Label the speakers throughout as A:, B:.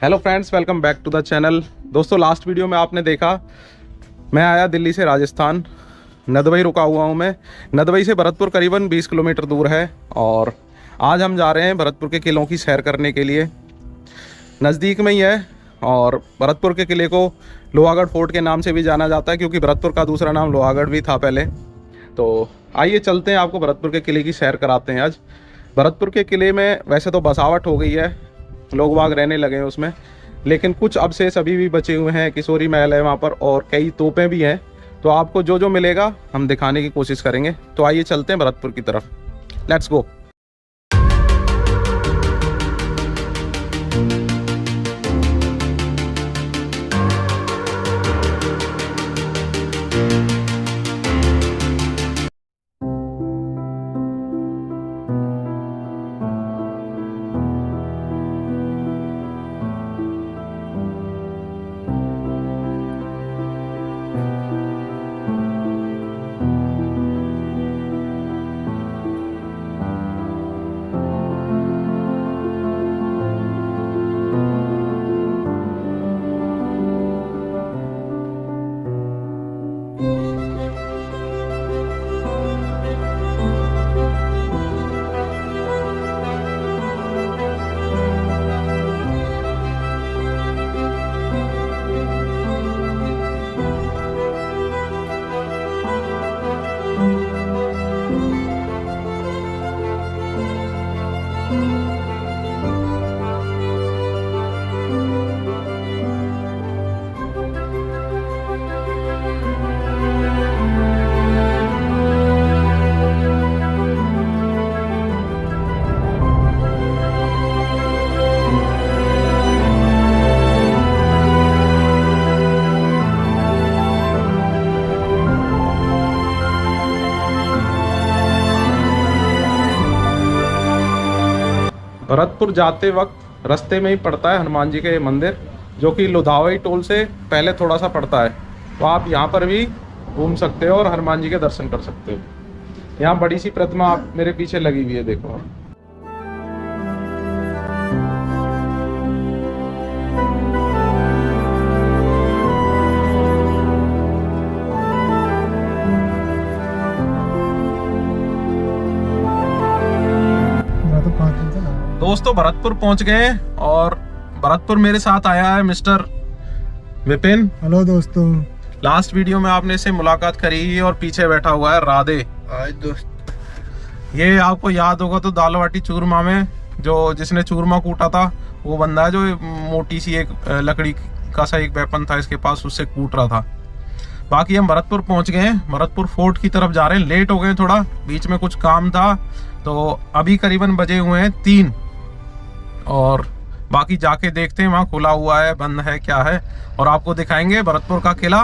A: Hello friends, welcome back to the channel. दोस्तों, last video में आपने देखा मैं आया दिल्ली से राजस्थान, नदबई रुका हुआ हूँ मैं। नदबई से भरतपुर करीबन 20 किलोमीटर दूर है और आज हम जा रहे हैं भरतपुर के किलों की सैर करने के लिए। नज़दीक में ही है और भरतपुर के किले को लोहागढ़ फोर्ट के नाम से भी जाना जाता है, क्योंकि भरतपुर का दूसरा नाम लोहागढ़ भी था पहले। तो आइए चलते हैं, आपको भरतपुर के किले की सैर कराते हैं आज। भरतपुर के किले में वैसे तो बसावट हो गई है, लोग बाग रहने लगे हैं उसमें, लेकिन कुछ अवशेष अभी भी बचे हुए हैं। किशोरी महल है वहाँ पर और कई तोपें भी हैं। तो आपको जो जो मिलेगा हम दिखाने की कोशिश करेंगे। तो आइए चलते हैं भरतपुर की तरफ, लेट्स गो। भरतपुर जाते वक्त रास्ते में ही पड़ता है हनुमान जी के मंदिर, जो कि लुधावई टोल से पहले थोड़ा सा पड़ता है। तो आप यहाँ पर भी घूम सकते हो और हनुमान जी के दर्शन कर सकते हो। यहाँ बड़ी सी प्रतिमा आप मेरे पीछे लगी हुई है, देखो। दोस्तों, भरतपुर पहुंच गए और भरतपुर मेरे साथ आया है मिस्टर विपिन।
B: हेलो दोस्तों।
A: लास्ट वीडियो में आपने से मुलाकात करी और पीछे बैठा हुआ है राधे।
B: दोस्त,
A: ये आपको याद होगा तो दाल बाटी चूरमा में जो जिसने चूरमा कूटा था वो बंदा है, जो मोटी सी एक लकड़ी का सा एक वेपन था इसके पास, उससे कूट रहा था। बाकी हम भरतपुर पहुंच गए हैं, भरतपुर फोर्ट की तरफ जा रहे हैं। लेट हो गए थोड़ा, बीच में कुछ काम था। तो अभी करीबन बजे हुए हैं 3 और बाकी जाके देखते हैं वहाँ खुला हुआ है, बंद है, क्या है, और आपको दिखाएंगे भरतपुर का किला।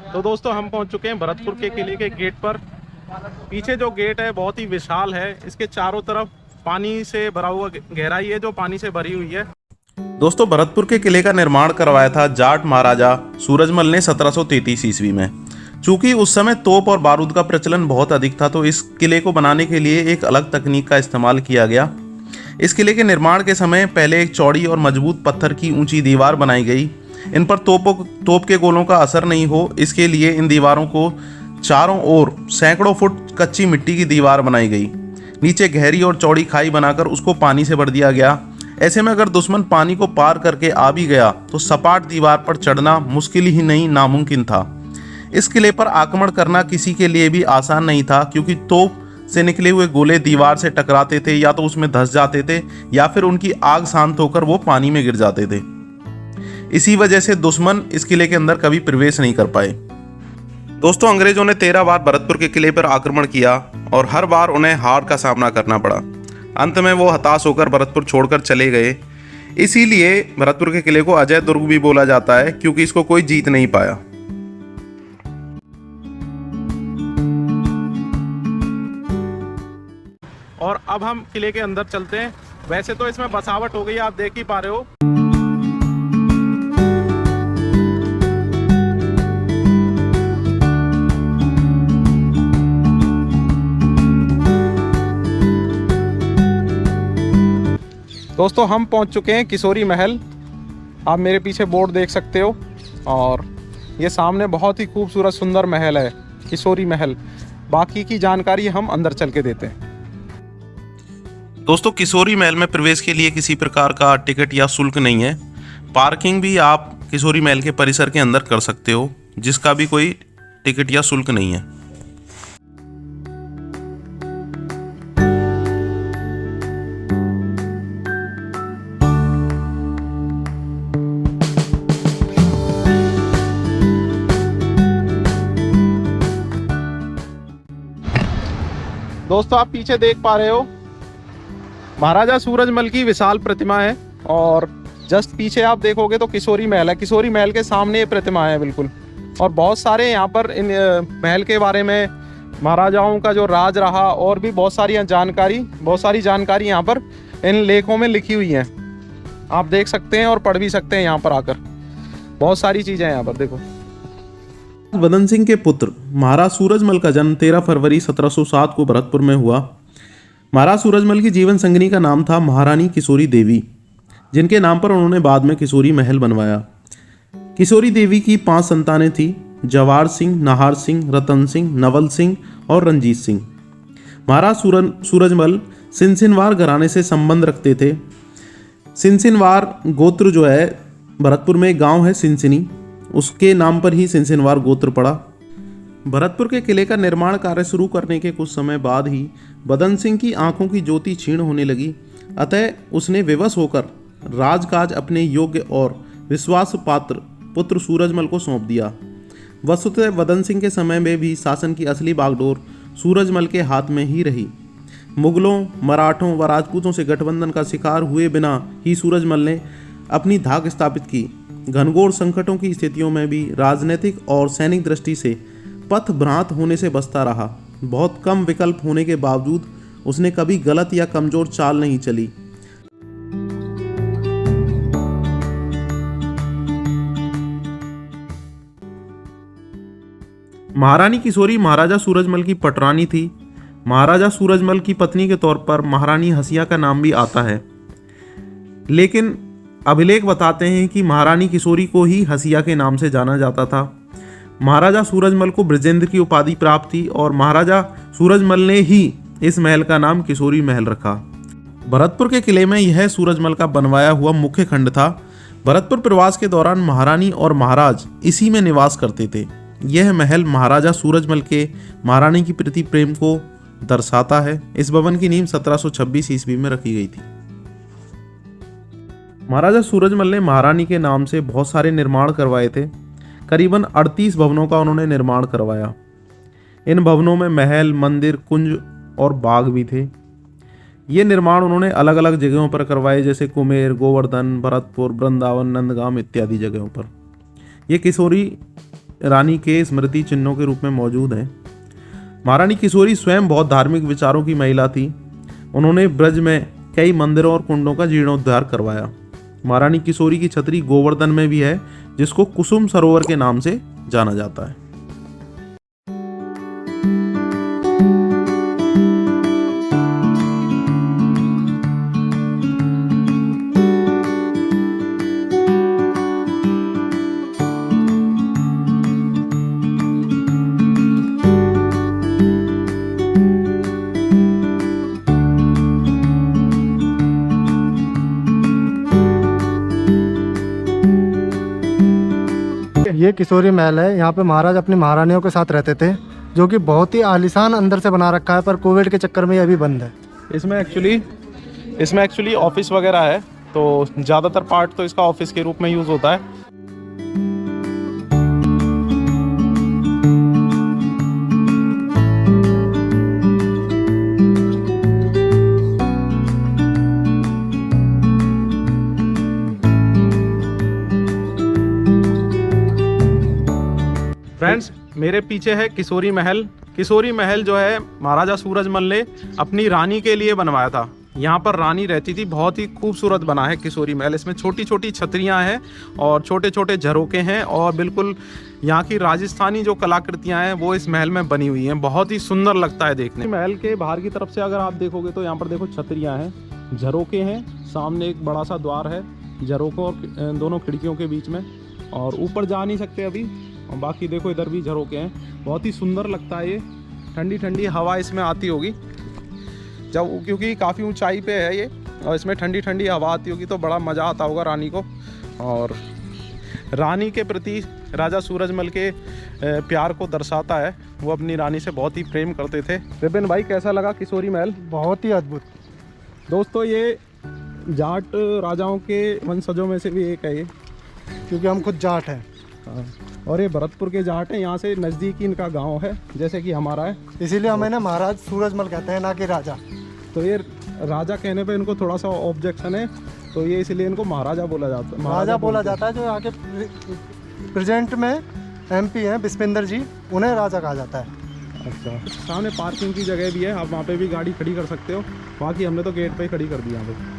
A: तो दोस्तों, हम पहुंच चुके हैं भरतपुर के किले के गेट पर। पीछे जो गेट है बहुत ही विशाल है, इसके चारों तरफ पानी से भरा हुआ गहराई है जो पानी से भरी हुई है। दोस्तों, भरतपुर के किले का निर्माण करवाया था जाट महाराजा सूरजमल ने 1733 ईस्वी में। चूंकि उस समय तोप और बारूद का प्रचलन बहुत अधिक था, तो इस किले को बनाने के लिए एक अलग तकनीक का इस्तेमाल किया गया। इस किले के निर्माण के समय पहले एक चौड़ी और मजबूत पत्थर की ऊंची दीवार बनाई गई। इन पर तोप के गोलों का असर नहीं हो, इसके लिए इन दीवारों को चारों ओर सैकड़ों फुट कच्ची मिट्टी की दीवार बनाई गई। नीचे गहरी और चौड़ी खाई बनाकर उसको पानी से भर दिया गया। ऐसे में अगर दुश्मन पानी को पार करके आ भी गया तो सपाट दीवार पर चढ़ना मुश्किल ही नहीं, नामुमकिन था। इस किले पर आक्रमण करना किसी के लिए भी आसान नहीं था, क्योंकि तोप से निकले हुए गोले दीवार से टकराते थे, या तो उसमें धंस जाते थे या फिर उनकी आग शांत होकर वो पानी में गिर जाते थे। इसी वजह से दुश्मन इस किले के अंदर कभी प्रवेश नहीं कर पाए। दोस्तों, अंग्रेजों ने 13 बार भरतपुर के किले पर आक्रमण किया और हर बार उन्हें हार का सामना करना पड़ा। अंत में वो हताश होकर भरतपुर छोड़कर चले गए। इसीलिए भरतपुर के किले को अजय दुर्ग भी बोला जाता है, क्योंकि इसको कोई जीत नहीं पाया। और अब हम किले के अंदर चलते हैं वैसे तो इसमें बसावट हो गई, आप देख ही पा रहे हो। दोस्तों हम पहुंच चुके हैं किशोरी महल। आप मेरे पीछे बोर्ड देख सकते हो और ये सामने बहुत ही खूबसूरत सुंदर महल है, किशोरी महल। बाकी की जानकारी हम अंदर चल के देते हैं। दोस्तों किशोरी महल में प्रवेश के लिए किसी प्रकार का टिकट या शुल्क नहीं है। पार्किंग भी आप किशोरी महल के परिसर के अंदर कर सकते हो, जिसका भी कोई टिकट या शुल्क नहीं है। दोस्तों आप पीछे देख पा रहे हो महाराजा सूरजमल की विशाल प्रतिमा है और जस्ट पीछे आप देखोगे तो किशोरी महल है। किशोरी महल के सामने ये प्रतिमा है बिल्कुल। और बहुत सारे यहाँ पर इन महल के बारे में, महाराजाओं का जो राज रहा और भी बहुत सारी जानकारी यहाँ पर इन लेखों में लिखी हुई है। आप देख सकते हैं और पढ़ भी सकते हैं यहाँ पर आकर। बहुत सारी चीज़ें हैं यहाँ पर, देखो। बदन सिंह के पुत्र महाराज सूरजमल का जन्म 13 फरवरी 1707 को भरतपुर में हुआ। महाराज सूरजमल की जीवन संगिनी का नाम था महारानी किशोरी देवी, जिनके नाम पर उन्होंने बाद में किशोरी महल बनवाया। किशोरी देवी की 5 संतानें थीं: जवाहर सिंह, नाहर सिंह, रतन सिंह, नवल सिंह और रंजीत सिंह। महाराज सूरजमल सिनसिनवार घराने से संबंध रखते थे। सिनसिनवार गोत्र जो है, भरतपुर में एक गाँव है सिनसिनी, उसके नाम पर ही सिनसिनवार गोत्र पड़ा। भरतपुर के किले का निर्माण कार्य शुरू करने के कुछ समय बाद ही बदन सिंह की आंखों की ज्योति क्षीण होने लगी। अतः उसने विवश होकर राजकाज अपने योग्य और विश्वास पात्र पुत्र सूरजमल को सौंप दिया। वस्तुतः बदन सिंह के समय में भी शासन की असली बागडोर सूरजमल के हाथ में ही रही। मुगलों, मराठों व राजपूतों से गठबंधन का शिकार हुए बिना ही सूरजमल ने अपनी धाक स्थापित की। घनघोर संकटों की स्थितियों में भी राजनीतिक और सैनिक दृष्टि से पथ भ्रांत होने से बचता रहा। बहुत कम विकल्प होने के बावजूद उसने कभी गलत या कमजोर चाल नहीं चली। महारानी किशोरी महाराजा सूरजमल की पटरानी थी। महाराजा सूरजमल की पत्नी के तौर पर महारानी हसिया का नाम भी आता है, लेकिन अभिलेख बताते हैं कि महारानी किशोरी को ही हसिया के नाम से जाना जाता था। महाराजा सूरजमल को बृजेंद्र की उपाधि प्राप्त थी और महाराजा सूरजमल ने ही इस महल का नाम किशोरी महल रखा। भरतपुर के किले में यह सूरजमल का बनवाया हुआ मुख्य खंड था। भरतपुर प्रवास के दौरान महारानी और महाराज इसी में निवास करते थे। यह महल महाराजा सूरजमल के महारानी की प्रति प्रेम को दर्शाता है। इस भवन की नींव 1726 ईस्वी में रखी गई थी। महाराजा सूरजमल ने महारानी के नाम से बहुत सारे निर्माण करवाए थे। करीबन 38 भवनों का उन्होंने निर्माण करवाया। इन भवनों में महल, मंदिर, कुंज और बाग भी थे। ये निर्माण उन्होंने अलग अलग जगहों पर करवाए, जैसे कुमेर, गोवर्धन, भरतपुर, वृंदावन, नंदगाम इत्यादि जगहों पर। ये किशोरी रानी के स्मृति चिन्हों के रूप में मौजूद हैं। महारानी किशोरी स्वयं बहुत धार्मिक विचारों की महिला थी। उन्होंने ब्रज में कई मंदिरों और कुंडों का जीर्णोद्धार करवाया। महारानी किशोरी की छतरी गोवर्धन में भी है, जिसको कुसुम सरोवर के नाम से जाना जाता है।
B: ये किशोरी महल है। यहाँ पे महाराज अपनी महारानियों के साथ रहते थे, जो कि बहुत ही आलीशान अंदर से बना रखा है, पर कोविड के चक्कर में ये अभी बंद है।
A: इसमें एक्चुअली ऑफिस वगैरह है, तो ज़्यादातर पार्ट तो इसका ऑफिस के रूप में यूज़ होता है। फ्रेंड्स, मेरे पीछे है किशोरी महल। किशोरी महल जो है महाराजा सूरजमल ने अपनी रानी के लिए बनवाया था। यहाँ पर रानी रहती थी। बहुत ही खूबसूरत बना है किशोरी महल। इसमें छोटी छोटी छतरियाँ हैं और छोटे छोटे झरोके हैं और बिल्कुल यहाँ की राजस्थानी जो कलाकृतियाँ हैं वो इस महल में बनी हुई हैं। बहुत ही सुंदर लगता है देखने। महल के बाहर की तरफ से अगर आप देखोगे तो यहाँ पर देखो छतरियाँ हैं, झरोके हैं, सामने एक बड़ा सा द्वार है झरोकों और दोनों खिड़कियों के बीच में, और ऊपर जा नहीं सकते अभी। और बाकी देखो इधर भी झरोके हैं। बहुत ही सुंदर लगता है ये। ठंडी ठंडी हवा इसमें आती होगी जब, क्योंकि काफ़ी ऊंचाई पे है ये और इसमें ठंडी ठंडी हवा आती होगी तो बड़ा मज़ा आता होगा रानी को। और रानी के प्रति राजा सूरजमल के प्यार को दर्शाता है। वो अपनी रानी से बहुत ही प्रेम करते थे। विपिन भाई कैसा लगा किशोरी महल?
B: बहुत ही अद्भुत।
A: दोस्तों ये जाट राजाओं के वंशजों में से भी एक है ये,
B: क्योंकि हम खुद जाट हैं।
A: और ये भरतपुर के जाट हैं। यहाँ से नज़दीक इनका गांव है जैसे कि हमारा है,
B: इसीलिए हमें ना महाराज सूरजमल कहते हैं, ना कि राजा।
A: तो ये राजा कहने पे इनको थोड़ा सा ऑब्जेक्शन है, तो ये इसलिए इनको महाराजा बोला जाता है।
B: महाराजा बोला जाता है। जो यहाँ के प्रेजेंट में MP हैं बिस्मिंदर जी, उन्हें राजा कहा जाता है।
A: अच्छा, सामने पार्किंग की जगह भी है, आप वहाँ पे भी गाड़ी खड़ी कर सकते हो। बाकी हमने तो गेट पे ही खड़ी कर दी यहाँ पे।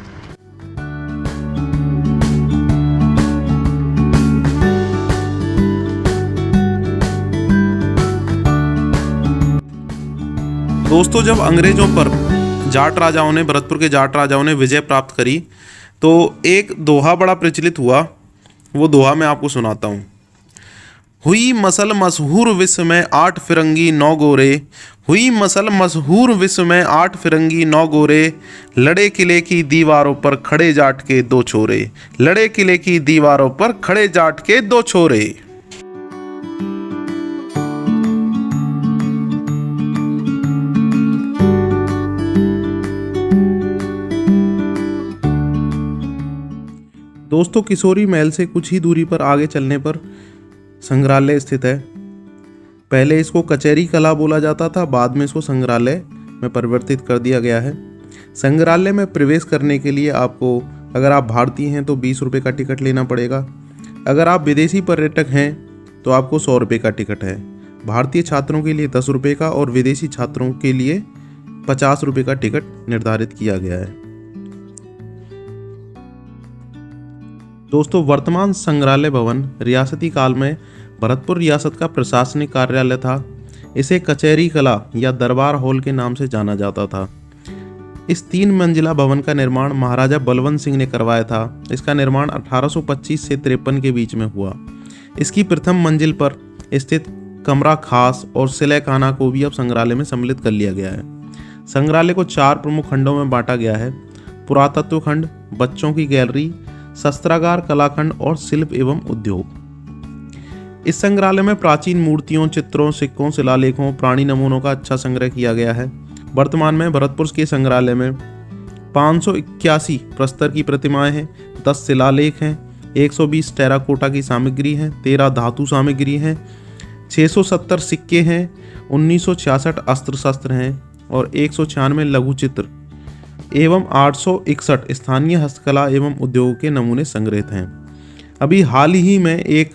A: दोस्तों जब अंग्रेजों पर जाट राजाओं ने, भरतपुर के जाट राजाओं ने विजय प्राप्त करी तो एक दोहा बड़ा प्रचलित हुआ। वो दोहा मैं आपको सुनाता हूँ। हुई मसल मशहूर विश्व में 8 फिरंगी 9 गोरे, हुई मसल मशहूर विश्व में 8 फिरंगी 9 गोरे, लड़े किले की दीवारों पर खड़े जाट के 2 छोरे, लड़े किले की दीवारों पर खड़े जाट के 2 छोरे। दोस्तों किशोरी महल से कुछ ही दूरी पर आगे चलने पर संग्रहालय स्थित है। पहले इसको कचहरी कला बोला जाता था, बाद में इसको संग्रहालय में परिवर्तित कर दिया गया है। संग्रहालय में प्रवेश करने के लिए आपको, अगर आप भारतीय हैं तो 20 रुपये का टिकट लेना पड़ेगा। अगर आप विदेशी पर्यटक हैं तो आपको 100 रुपये का टिकट है। भारतीय छात्रों के लिए 10 रुपये का और विदेशी छात्रों के लिए 50 रुपये का टिकट निर्धारित किया गया है। दोस्तों वर्तमान संग्रहालय भवन रियासती काल में भरतपुर रियासत का प्रशासनिक कार्यालय था। इसे कचहरी कला या दरबार हॉल के नाम से जाना जाता था। इस 3 मंजिला भवन का निर्माण महाराजा बलवंत सिंह ने करवाया था। इसका निर्माण 1825 से 53 के बीच में हुआ। इसकी प्रथम मंजिल पर स्थित कमरा खास और सिलैखाना को भी अब संग्रहालय में सम्मिलित कर लिया गया है। संग्रहालय को 4 प्रमुख खंडों में बांटा गया है। पुरातत्व खंड, बच्चों की गैलरी, शस्त्रागार, कलाखंड और शिल्प एवं उद्योग। इस संग्रहालय में प्राचीन मूर्तियों, चित्रों, सिक्कों, शिलालेखों, प्राणी नमूनों का अच्छा संग्रह किया गया है। वर्तमान में भरतपुर के संग्रहालय में 581 प्रस्तर की प्रतिमाएं हैं, 10 शिलालेख हैं, 120 टेराकोटा की सामग्री है, 13 धातु सामग्री हैं, 670 सिक्के हैं, 1966 अस्त्र शस्त्र हैं और 196 लघु चित्र एवं 861 स्थानीय हस्तकला एवं उद्योग के नमूने संग्रहित हैं। अभी हाल ही में एक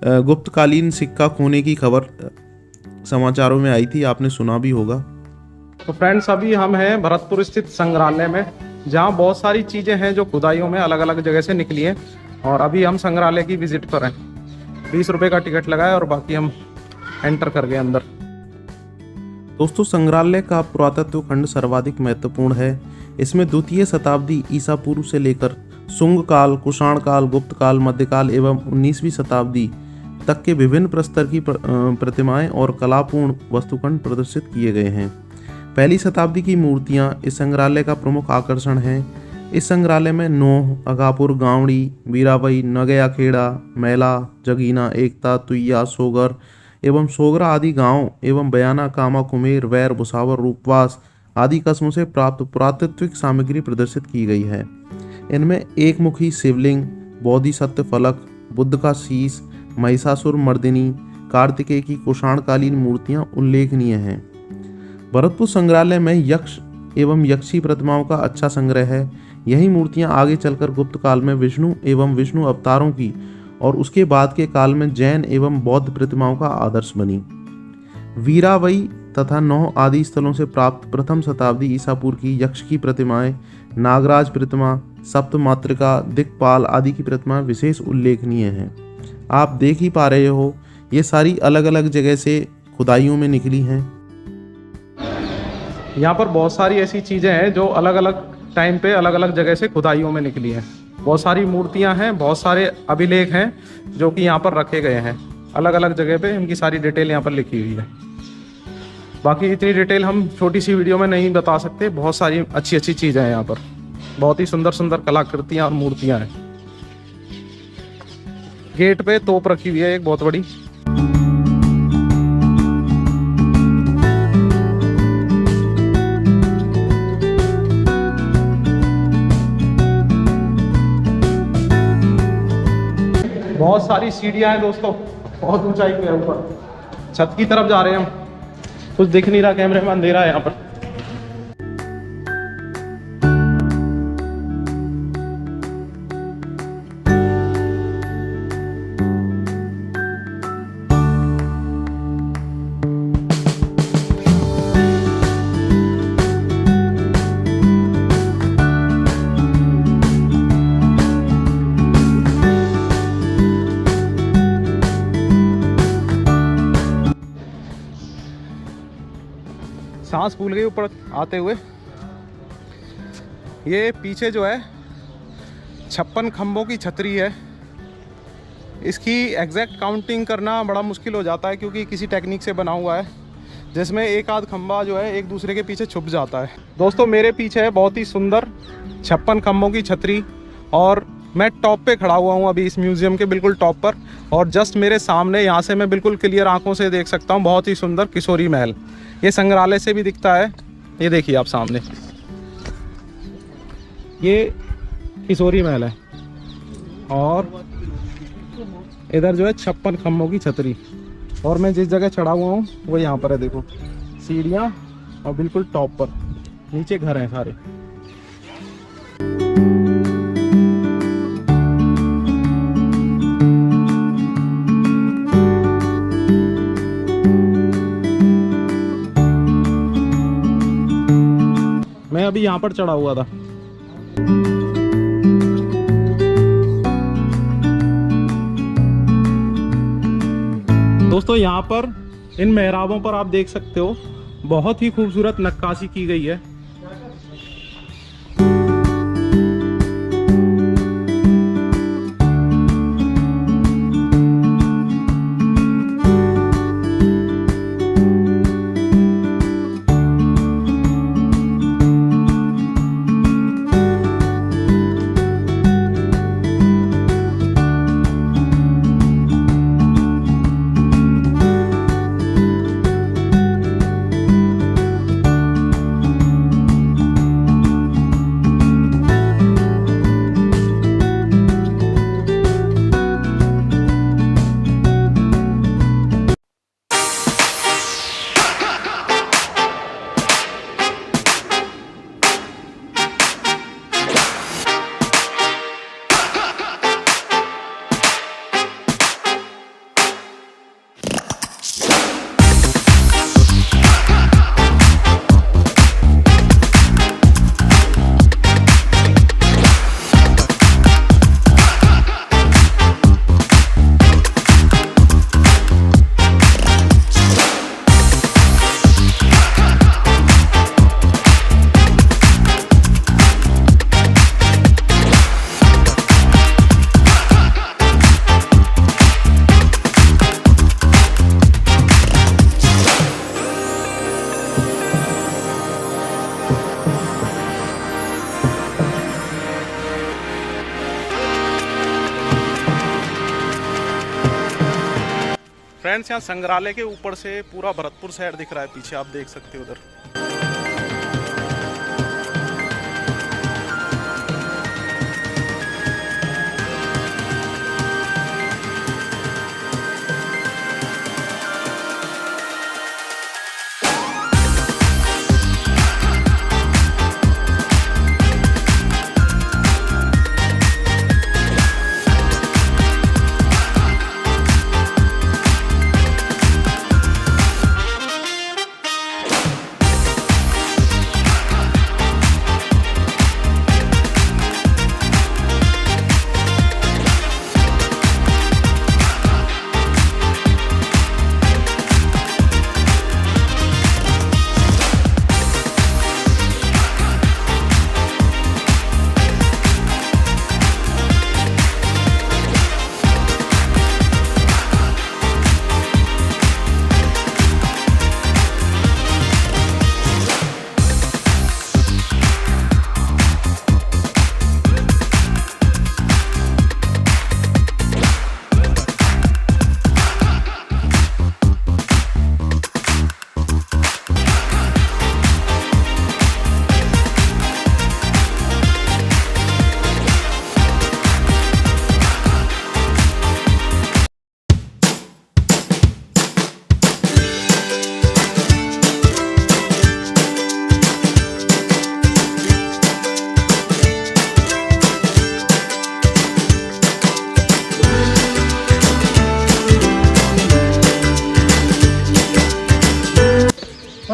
A: गुप्तकालीन सिक्का खोने की खबर समाचारों में आई थी, आपने सुना भी होगा। तो फ्रेंड्स अभी हम हैं भरतपुर स्थित संग्रहालय में, जहाँ बहुत सारी चीज़ें हैं जो खुदाइयों में अलग अलग जगह से निकली हैं। और अभी हम संग्रहालय की विजिट पर हैं। 20 रुपये का टिकट लगाया और बाकी हम एंटर कर गए अंदर। दोस्तों संग्रहालय का पुरातत्व खंड सर्वाधिक महत्वपूर्ण है। इसमें 2वीं शताब्दी ईसा पूर्व से लेकर शुंग काल, कुषाण काल, गुप्त काल, मध्यकाल एवं 19वीं शताब्दी तक के विभिन्न प्रस्तर की प्रतिमाएं और कलापूर्ण वस्तुखंड प्रदर्शित किए गए हैं। पहली शताब्दी की मूर्तियां इस संग्रहालय का प्रमुख आकर्षण हैं। इस संग्रहालय में नोह, अगापुर, गावड़ी, वीराबाई, नगया खेड़ा, मैला, जगीना, एकता, तुइया, सोगर एवं सोगरा आदि गांवों एवं बयाना, कामा, कुमेर, वैर, भुसावर, रूपवास आदि कस्मों से प्राप्त पुरातात्विक सामग्री प्रदर्शित की गई है। इनमें एक मुखी शिवलिंग, बोधिसत्व फलक, बुद्ध का शीश, महिषासुर मर्दिनी, कार्तिकेय की कुषाणकालीन मूर्तियां उल्लेखनीय हैं। भरतपुर संग्रहालय में यक्ष एवं यक्षी प्रतिमाओं का अच्छा संग्रह है। यही मूर्तियां आगे चलकर गुप्त काल में विष्णु एवं विष्णु अवतारों की और उसके बाद के काल में जैन एवं बौद्ध प्रतिमाओं का आदर्श बनी। वीराबाई
C: तथा 9 आदि स्थलों से प्राप्त प्रथम शताब्दी ईसा पूर्व की यक्ष की प्रतिमाएं, नागराज प्रतिमा, सप्तमातृका, दिक्पाल आदि की प्रतिमा विशेष उल्लेखनीय हैं। आप देख ही पा रहे हो, ये सारी अलग अलग जगह से खुदाइयों में निकली हैं।
A: यहाँ पर बहुत सारी ऐसी चीज़ें हैं जो अलग अलग टाइम पे अलग अलग जगह से खुदाइयों में निकली हैं। बहुत सारी मूर्तियाँ हैं, बहुत सारे अभिलेख हैं जो कि यहाँ पर रखे गए हैं अलग अलग जगह पे। इनकी सारी डिटेल यहाँ पर लिखी हुई है। बाकी इतनी डिटेल हम छोटी सी वीडियो में नहीं बता सकते। बहुत सारी अच्छी अच्छी चीज़ें हैं यहाँ पर, बहुत ही सुंदर सुंदर कलाकृतियाँ और मूर्तियाँ हैं। गेट पे तोप रखी हुई है एक बहुत बड़ी। बहुत सारी सीढ़ियां हैं दोस्तों, बहुत ऊंचाई पे है ऊपर। छत की तरफ जा रहे हैं हम। कुछ दिख नहीं रहा, कैमरे में अंधेरा है यहाँ पर। सांस फूल गई ऊपर आते हुए। ये पीछे जो है 56 खंभों की छतरी है। इसकी एग्जैक्ट काउंटिंग करना बड़ा मुश्किल हो जाता है क्योंकि किसी टेक्निक से बना हुआ है जिसमें एक आध खंभा जो है एक दूसरे के पीछे छुप जाता है। दोस्तों मेरे पीछे है बहुत ही सुंदर 56 खंभों की छतरी और मैं टॉप पे खड़ा हुआ हूँ अभी इस म्यूज़ियम के बिल्कुल टॉप पर। और जस्ट मेरे सामने यहाँ से मैं बिल्कुल क्लियर आंखों से देख सकता हूँ बहुत ही सुंदर किशोरी महल। ये संग्रहालय से भी दिखता है। ये देखिए आप सामने, ये किशोरी महल है और इधर जो है 56 खंभों की छतरी। और मैं जिस जगह चढ़ा हुआ हूँ वो यहाँ पर है, देखो सीढ़ियाँ और बिल्कुल टॉप पर नीचे घर हैं सारे। मैं अभी यहाँ पर चढ़ा हुआ था। दोस्तों यहाँ पर इन मेहराबों पर आप देख सकते हो बहुत ही खूबसूरत नक्काशी की गई है। फ्रेंड्स यहाँ संग्रहालय के ऊपर से पूरा भरतपुर शहर दिख रहा है पीछे, आप देख सकते हो उधर।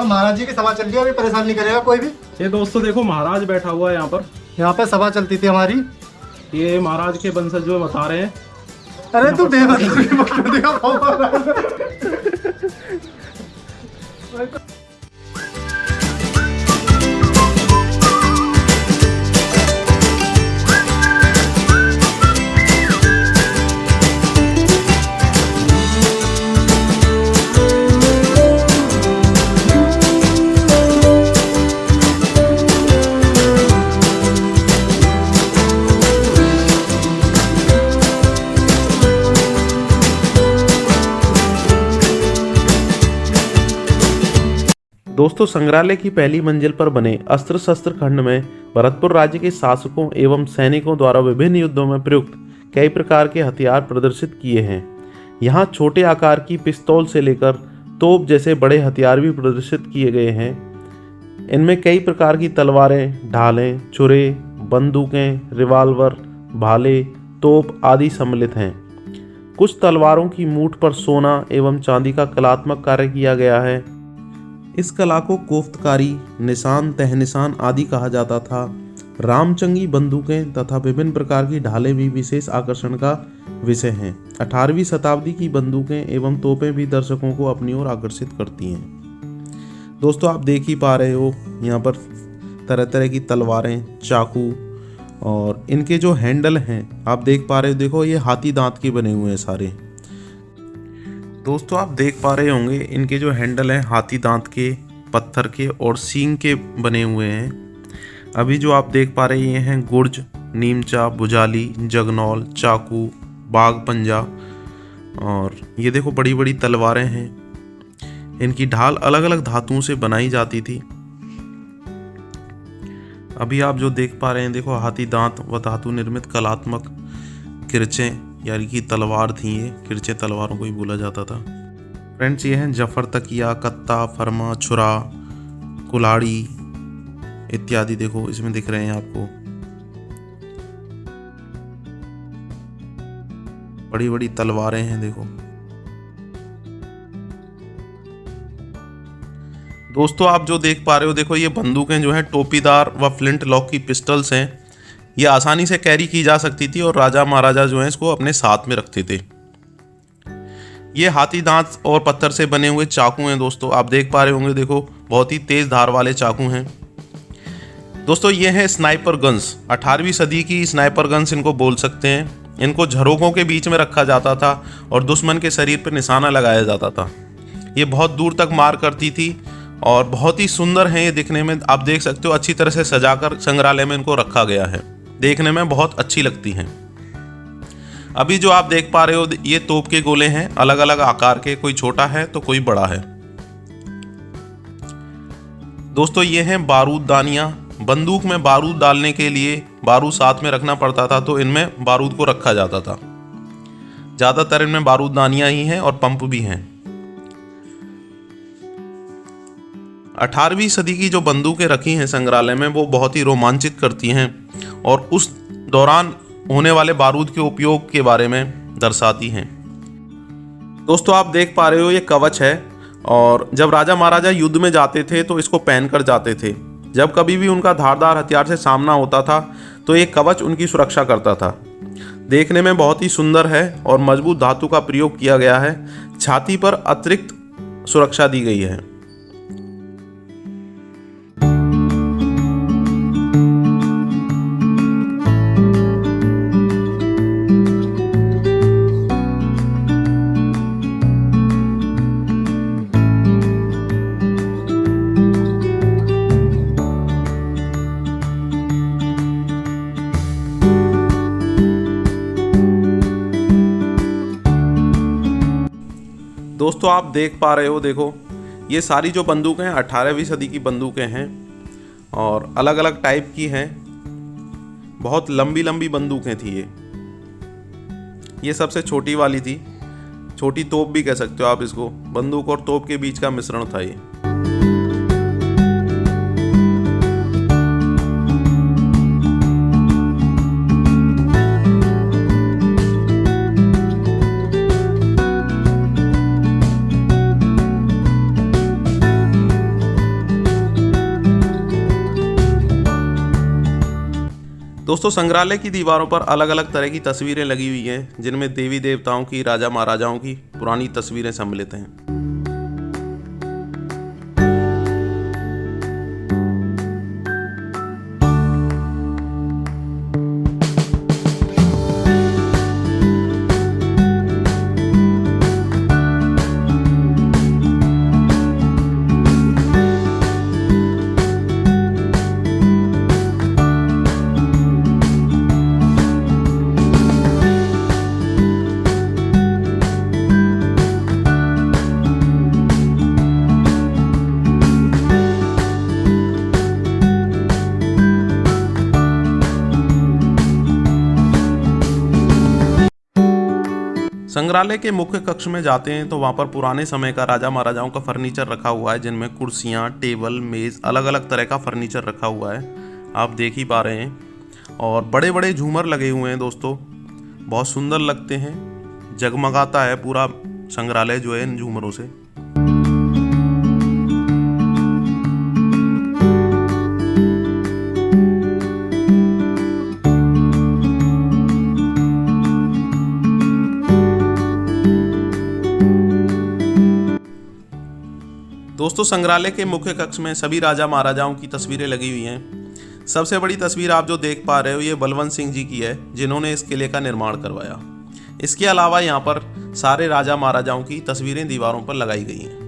B: हाँ, महाराज जी की सभा चल रही है, अभी परेशान नहीं करेगा कोई भी।
A: ये दोस्तों देखो महाराज बैठा हुआ है यहाँ पर।
B: यहाँ पे सभा चलती थी हमारी।
A: ये महाराज के वंशज जो बता रहे हैं।
B: अरे तू बेवकूफ
C: दोस्तों संग्रहालय की पहली मंजिल पर बने अस्त्र शस्त्र खंड में भरतपुर राज्य के शासकों एवं सैनिकों द्वारा विभिन्न युद्धों में प्रयुक्त कई प्रकार के हथियार प्रदर्शित किए हैं। यहाँ छोटे आकार की पिस्तौल से लेकर तोप जैसे बड़े हथियार भी प्रदर्शित किए गए हैं। इनमें कई प्रकार की तलवारें, ढालें, छुरे, बंदूकें, रिवाल्वर, भाले, तोप आदि सम्मिलित हैं। कुछ तलवारों की मूठ पर सोना एवं चांदी का कलात्मक कार्य किया गया है। इस कला को कोफ्तकारी, निशान, तहनिशान आदि कहा जाता था। रामचंगी बंदूकें तथा विभिन्न प्रकार की ढालें भी विशेष आकर्षण का विषय हैं। 18वीं शताब्दी की बंदूकें एवं तोपें भी दर्शकों को अपनी ओर आकर्षित करती हैं। दोस्तों आप देख ही पा रहे हो यहाँ पर तरह तरह की तलवारें, चाकू और इनके जो हैंडल हैं आप देख पा रहे हो। देखो ये हाथी दांत के बने हुए हैं सारे। दोस्तों आप देख पा रहे होंगे इनके जो हैंडल हैं हाथी दांत के, पत्थर के और सींग के बने हुए हैं। अभी जो आप देख पा रहे हैं गुर्ज, नीमचा, भुजाली, जगनौल, चाकू, बाघ पंजा और ये देखो बड़ी बड़ी तलवारें हैं। इनकी ढाल अलग अलग धातुओं से बनाई जाती थी। अभी आप जो देख पा रहे हैं देखो हाथी दांत व धातु निर्मित कलात्मक किरचें यानी कि तलवार थी। ये किरचे तलवारों को ही बोला जाता था। फ्रेंड्स ये हैं जफर, तकिया, कत्ता, फरमा, छुरा, कुल्हाड़ी इत्यादि देखो इसमें दिख रहे हैं आपको। बड़ी बड़ी तलवारें हैं देखो। दोस्तों आप जो देख पा रहे हो देखो ये बंदूकें जो हैं टोपीदार व फ्लिंट लॉक की पिस्टल्स हैं। ये आसानी से कैरी की जा सकती थी और राजा महाराजा जो हैं इसको अपने साथ में रखते थे। ये हाथी दांत और पत्थर से बने हुए चाकू हैं दोस्तों। आप देख पा रहे होंगे देखो बहुत ही तेज धार वाले चाकू हैं। दोस्तों ये हैं स्नाइपर गन्स। 18वीं सदी की स्नाइपर गन्स इनको बोल सकते हैं। इनको झरोकों के बीच में रखा जाता था और दुश्मन के शरीर पर निशाना लगाया जाता था। ये बहुत दूर तक मार करती थी और बहुत ही सुंदर हैं ये दिखने में। आप देख सकते हो अच्छी तरह से सजाकर संग्रहालय में इनको रखा गया है। देखने में बहुत अच्छी लगती हैं। अभी जो आप देख पा रहे हो ये तोप के गोले हैं अलग अलग आकार के, कोई छोटा है तो कोई बड़ा है। दोस्तों ये हैं बारूददानियां। बंदूक में बारूद डालने के लिए बारूद साथ में रखना पड़ता था तो इनमें बारूद को रखा जाता था। ज्यादातर इनमें बारूददानियां ही हैं और पंप भी हैं। 18वीं सदी की जो बंदूकें रखी हैं संग्रहालय में वो बहुत ही रोमांचित करती हैं और उस दौरान होने वाले बारूद के उपयोग के बारे में दर्शाती हैं। दोस्तों आप देख पा रहे हो ये कवच है और जब राजा महाराजा युद्ध में जाते थे तो इसको पहन कर जाते थे। जब कभी भी उनका धारदार हथियार से सामना होता था तो ये कवच उनकी सुरक्षा करता था। देखने में बहुत ही सुंदर है और मजबूत धातु का प्रयोग किया गया है। छाती पर अतिरिक्त सुरक्षा दी गई है। दोस्तों आप देख पा रहे हो देखो ये सारी जो बंदूकें हैं 18वीं सदी की बंदूकें हैं और अलग अलग टाइप की हैं। बहुत लंबी लंबी बंदूकें थी ये सबसे छोटी वाली थी। छोटी तोप भी कह सकते हो आप इसको। बंदूक और तोप के बीच का मिश्रण था ये। दोस्तों संग्रहालय की दीवारों पर अलग अलग तरह की तस्वीरें लगी हुई हैं, जिनमें देवी देवताओं की, राजा महाराजाओं की पुरानी तस्वीरें सम्मिलित हैं। संग्रहालय के मुख्य कक्ष में जाते हैं तो वहाँ पर पुराने समय का राजा महाराजाओं का फर्नीचर रखा हुआ है, जिनमें कुर्सियाँ, टेबल, मेज़, अलग अलग तरह का फर्नीचर रखा हुआ है, आप देख ही पा रहे हैं। और बड़े बड़े झूमर लगे हुए हैं दोस्तों, बहुत सुंदर लगते हैं, जगमगाता है पूरा संग्रहालय जो है इन झूमरों से। दोस्तों संग्रहालय के मुख्य कक्ष में सभी राजा महाराजाओं की तस्वीरें लगी हुई हैं। सबसे बड़ी तस्वीर आप जो देख पा रहे हो ये बलवंत सिंह जी की है, जिन्होंने इस किले का निर्माण करवाया। इसके अलावा यहाँ पर सारे राजा महाराजाओं की तस्वीरें दीवारों पर लगाई गई हैं।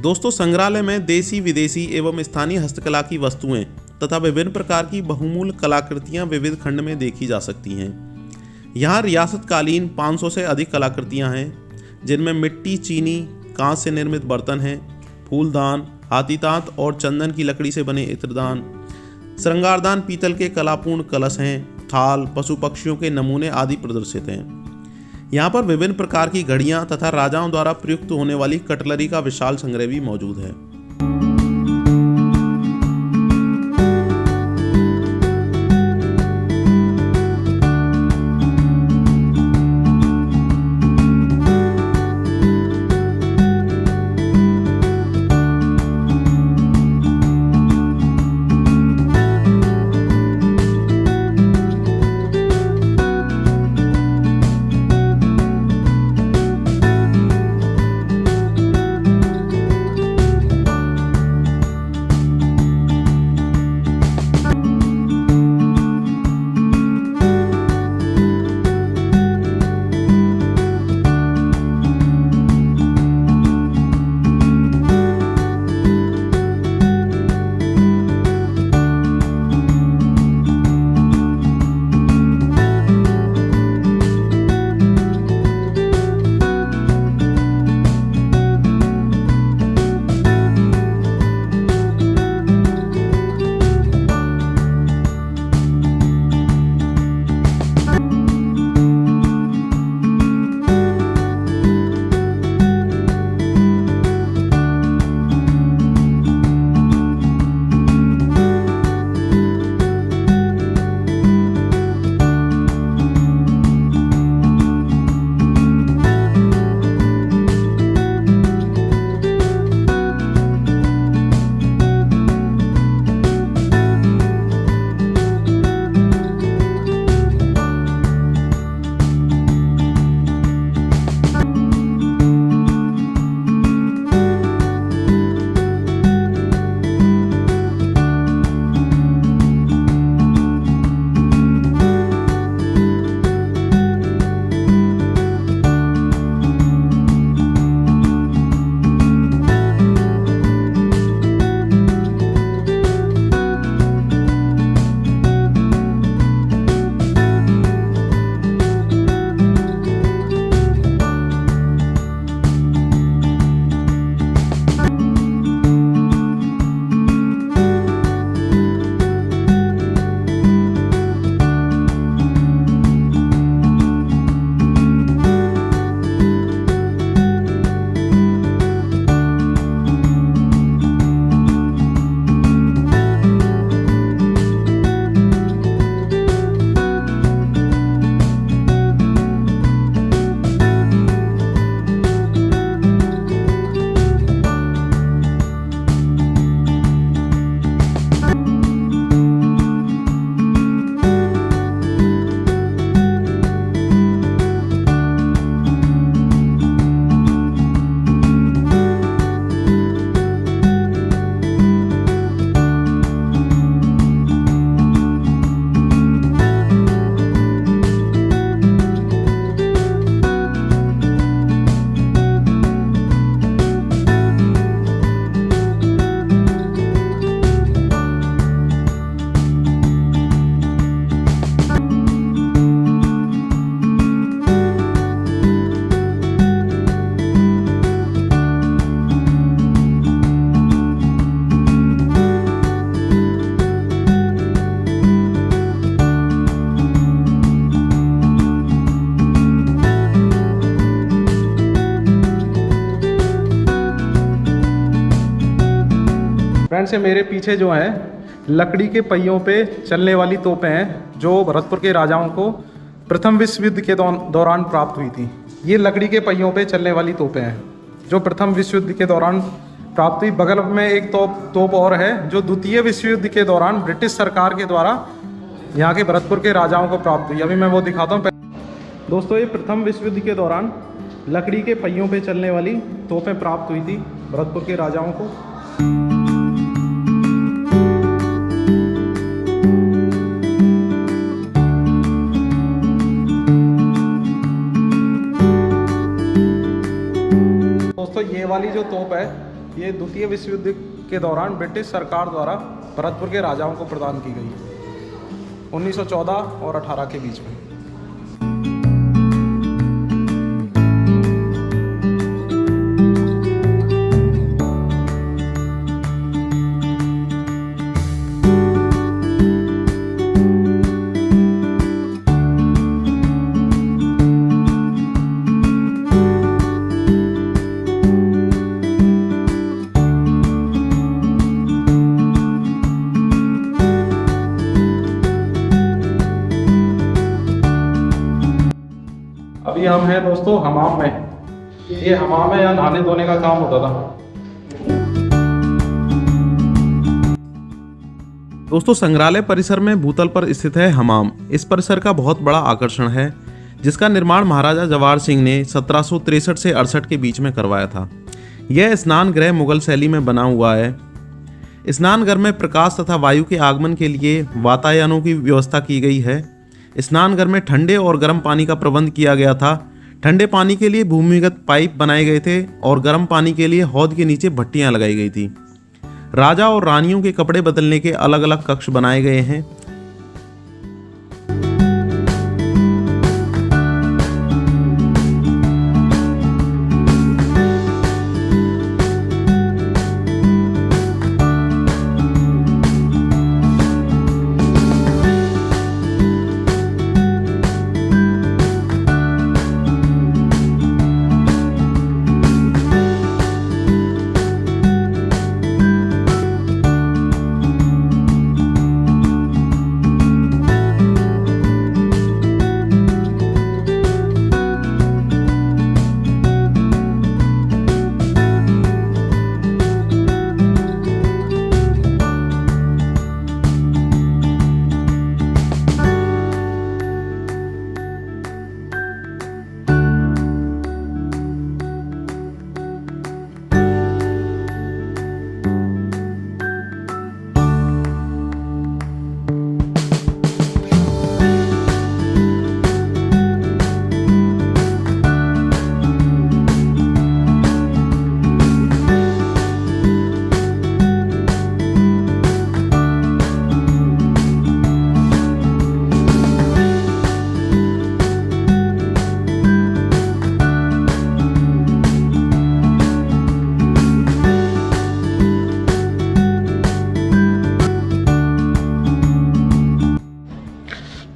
C: दोस्तों संग्रहालय में देसी विदेशी एवं स्थानीय हस्तकला की वस्तुएं तथा विभिन्न प्रकार की बहुमूल्य कलाकृतियां विविध खंड में देखी जा सकती हैं। यहाँ रियासतकालीन 500 से अधिक कलाकृतियां हैं, जिनमें मिट्टी, चीनी, कांच से निर्मित बर्तन हैं, फूलदान, हाथीदांत और चंदन की लकड़ी से बने इत्रदान, श्रृंगारदान, पीतल के कलापूर्ण कलश हैं, थाल, पशु पक्षियों के नमूने आदि प्रदर्शित हैं। यहाँ पर विभिन्न प्रकार की घड़ियाँ तथा राजाओं द्वारा प्रयुक्त होने वाली कटलरी का विशाल संग्रह भी मौजूद है।
A: फ्रेंड्स ये मेरे पीछे जो है लकड़ी के पहियों पे चलने वाली तोपें हैं जो भरतपुर के राजाओं को प्रथम विश्व युद्ध के दौरान प्राप्त हुई थी। ये लकड़ी के पहियों पे चलने वाली तोपें हैं जो प्रथम विश्व युद्ध के दौरान प्राप्त हुई। बगल में एक तोप और है जो द्वितीय विश्व युद्ध के दौरान ब्रिटिश सरकार के द्वारा यहाँ के भरतपुर के राजाओं को प्राप्त हुई। अभी मैं वो दिखाता हूँ। दोस्तों ये प्रथम विश्व युद्ध के दौरान लकड़ी के पहियों पे चलने वाली तोपें प्राप्त हुई थी भरतपुर के राजाओं को। दोस्तों ये वाली जो तोप है ये द्वितीय विश्व युद्ध के दौरान ब्रिटिश सरकार द्वारा भरतपुर के राजाओं को प्रदान की गई 1914 और 18 के बीच में। अभी हम हैं दोस्तों हमाम में। ये हमाम है, यहाँ नहाने धोने का काम होता था।
C: दोस्तों संग्रहालय परिसर में भूतल पर स्थित है हमाम। इस परिसर का बहुत बड़ा आकर्षण है जिसका निर्माण महाराजा जवाहर सिंह ने 1763 से 68 के बीच में करवाया था। यह स्नान गृह मुगल शैली में बना हुआ है। स्नान घर में प्रकाश तथा वायु के आगमन के लिए वातायनों की व्यवस्था की गई है। स्नान घर में ठंडे और गर्म पानी का प्रबंध किया गया था। ठंडे पानी के लिए भूमिगत पाइप बनाए गए थे और गर्म पानी के लिए हौद के नीचे भट्टियां लगाई गई थी। राजा और रानियों के कपड़े बदलने के अलग अलग कक्ष बनाए गए हैं।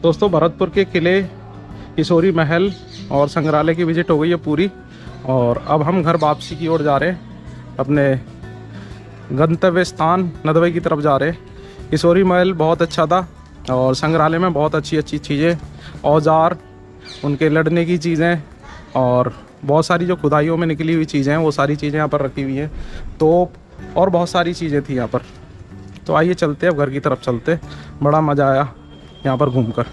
A: दोस्तों भरतपुर के किले, किशोरी महल और संग्रहालय की विजिट हो गई है पूरी और अब हम घर वापसी की ओर जा रहे हैं। अपने गंतव्य स्थान नदबई की तरफ जा रहे हैं। किशोरी महल बहुत अच्छा था और संग्रहालय में बहुत अच्छी अच्छी चीज़ें, औजार, उनके लड़ने की चीज़ें और बहुत सारी जो खुदाइयों में निकली हुई चीज़ें हैं वो सारी चीज़ें यहाँ पर रखी हुई हैं। तोप और बहुत सारी चीज़ें थी यहाँ पर। तो आइए चलते अब घर की तरफ चलते। बड़ा मज़ा आया यहाँ पर घूमकर।